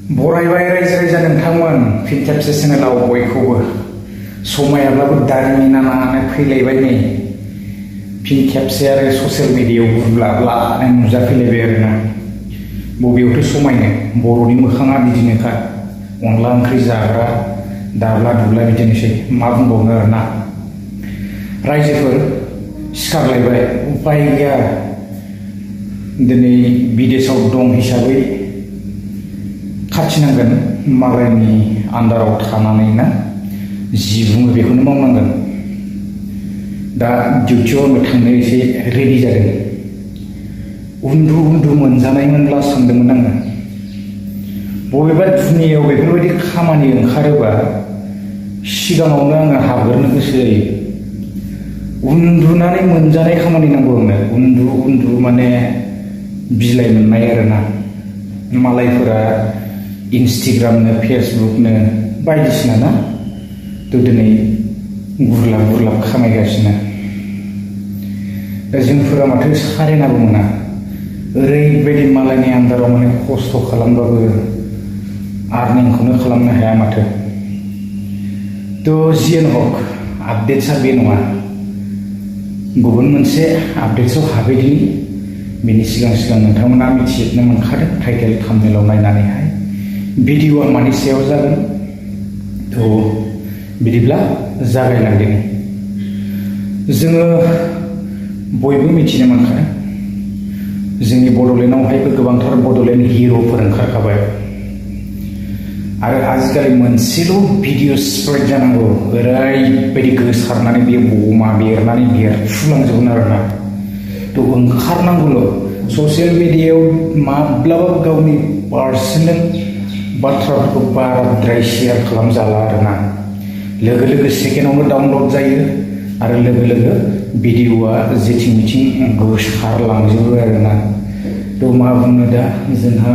बरायबाय रायजो राजा नोंथांमोन फिन खेबसे चेनेलाव बयखौबो समायाब्लाबो दारिमिना नांनानै फैलायबाय नै फिन खेबसे आरो ससियेल मिडियायाव बुरब्ला नुजाफैलायबाय आरोना बबेयावथो समायनो बर'नि मोखाङा बिदिनोखा अनला ओंख्रि जाग्रा दाब्ला दुब्ला बिदिनोसै मा बुंबावनो आरोना रायजोफोर सिखारलायबाय उपाय गैया दिनै बिदेशआव दं हिसाबै खाथिनांगोन मालायनि आन्दाराव थानानै ना जि बुङो बेखौनो मावनांगोन दा डिउटियाव आङो थांनो एसे रेडि जादों उन्दु मोनजानायमोनब्ला सानदोंमोन आङो बबेबा दुनियायाव बेफोरबायदि खामानि ओंखारोबा सिगाङावनो आङो हाबग्रोनो गोसो जायो उन्दुनानै मोनजानाय खामानि नांगौ आंनो उन्दु माने बिलाइ मोननाय आरोना मालायफोरा इन्स्टाग्रामनो फेसबुकनो बायदिसिना ना थ' दिनै गुरलाब खामायगासिनो दा जोंफोरा माथो सारेनाबो मोना ओरैबायदि मालायनि आन्दाराव माने खस्थ' खालामबाबो आर्निंखौनो खालामनो हाया माथो थ' जियानो हक आपडेट्सआ बे नङा गुबुन मोनसे आपडेट्सआव हाबैदिनि बेनि सिगां नोंथांमोना मिथिजोबनो मोनखादों टाइटेल थाम्बनेलाव नायनानैहाय भिडिअ'आ मानि सायाव जागोन थ' बिदिब्ला जागायलांदिनि जोङो बयबो मिथिनो मोनखादों जोंनि बड'लेण्डआवहायबो गोबांथार बड'लेण्ड हिर'फोर ओंखारखाबाय आरो आजिखालि मोनसेल' भिडिअ स्प्रेड जानांगौ ओरैबायदि गोसारनानै बेयो बमा बेरनानै बेरफुलांजोबगोन आरोना थ' ओंखारनांगौल' ससियेल मिडियायाव माब्लाबा गावनि पार्सनेल बाथ्राफोरखौ बाराद्राय शेयार खालामजाला आरोना लोगो सेकेन्डआवनो डाउनलड जायो आरो लोगो भिडिअ'आ जेथिं मिथिं गोसारलांजोबो आरोना थ' मा बुंनो दा जोंहा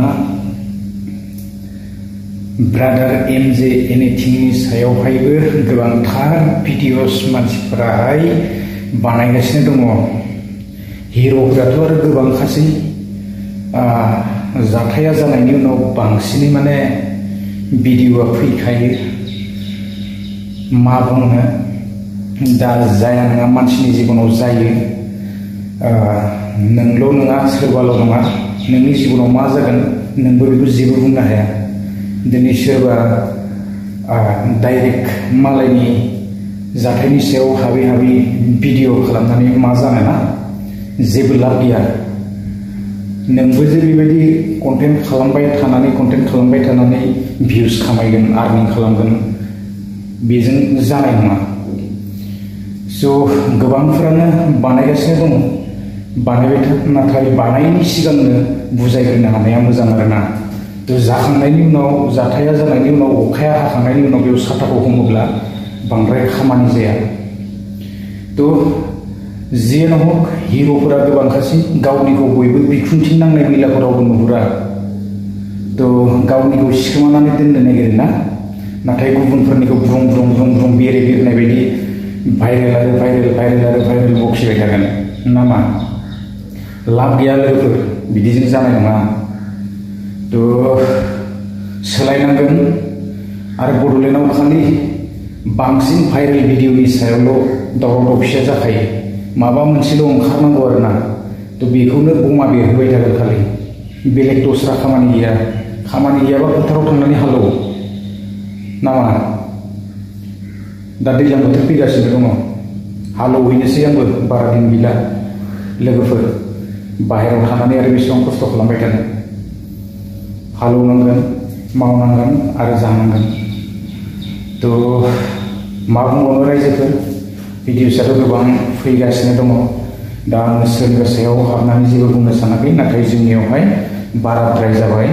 ब्रादार एमजे एनिथिंनि सायावहायबो गोबांथार भिडिअस मानसिफोराहाय बानायगासिनो दङ हिर'फोराथ' आरो गोबांखासै जाथाया जानायनि उनाव बांसिनै माने भिडिअ'आ फैखायो मा बुंनो दा जाया नङा मानसिनि जिबनाव जायो नोंल' नङा सोरबाल' नङा नोंनि जिबनाव मा जागोन नोंबो बेखौ जेबो बुंनो हाया दिनै सोरबा डाइरेक्ट मालायनि जाथायनि सायाव हाबै भिडिअ' खालामनानै मा जानो ना जेबो लाब गैया नोंबो जे बेबायदि कन्टेन्ट खालामबाय थानानै भिउस खामायगोन आर्निं खालामगोन बेजों जानाय नङा स' गोबांफोरानो बानायगासिनो दङ बानायबाय नाथाय बानायनि सिगांनो बुजायग्रोनो हानाया मोजां आरोना थ' जाखांनायनि उनाव जाथाया जानायनि उनाव अखाया हाखांनायनि उनाव बेयाव साथाखौ हमोब्ला बांद्राय खामानि जाया थ' जियानो हक हिर'फोरा गोबांखासै गावनिखौ बयबो बिखुंथि नांनाय मैलाफोरावबो नुहुरा थ' गावनिखौ सिखोमानानै दोननो नागिरो ना नाथाय गुबुनफोरनिखौ ब्रुं बेरनाय बायदि भाइरेल बखिबाय थागोन नामा लाब गैया लोगोफोर बिदिजों जानाय नङा थ' सोलायनांगोन आरो बड'लेण्डआव खालि बांसिन भाइरेल भिडिअ'नि सायावल' दावराव दावसिया जाखायो माबा मोनसेल' ओंखारनांगौ आरोना थ' बेखौनो बमा बेरहोबाय थागोन खालि बेलेग दस्रा खामानि गैयाबा फोथाराव थांनानै हालेवो नामा दा दैज्लां बोथोर फैगासिनो दङ हालेवहैनोसै आंबो बारा दिन गैला लोगोफोर बाहेरायाव थानानै आरो बेसेबां खस्थ' खालामबाय थानो हालेवनांगोन मावनांगोन आरो जानांगोन थ' मा बुंबावनो रायजोफोर भिडिअसआथ' गोबां फैगासिनो दङ दा आङो सोरनिबा सायाव हाबनानै जेबो बुंनो सानाखै नाथाय जोंनियावहाय बाराद्राय जाबाय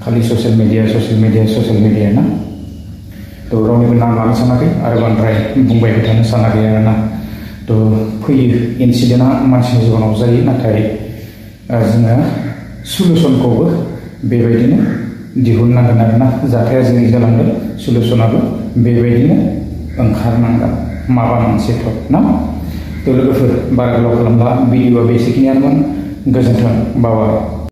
खालि ससियेल मिडिया ना थ' रावनिबो नाम लानो सानाखै आरो बांद्राय बुंबाय थानो सानाखै आरोना थ' फैयो इन्सिडेन्टआ मानसिनि जिबनाव जायो नाथाय जोङो सलुसनखौबो बेबायदिनो दिहुननांगोन आरोना जाथाया जोंनि जालांगोन सलुसनाबो बेबायदिनो ओंखारनांगोन माबा मोनसे ना थ' लोगोफोर बारा गोलाव खालामब्ला भिडिअ'आ बेसेखिनियानोमोन गोजोन्थों बाबा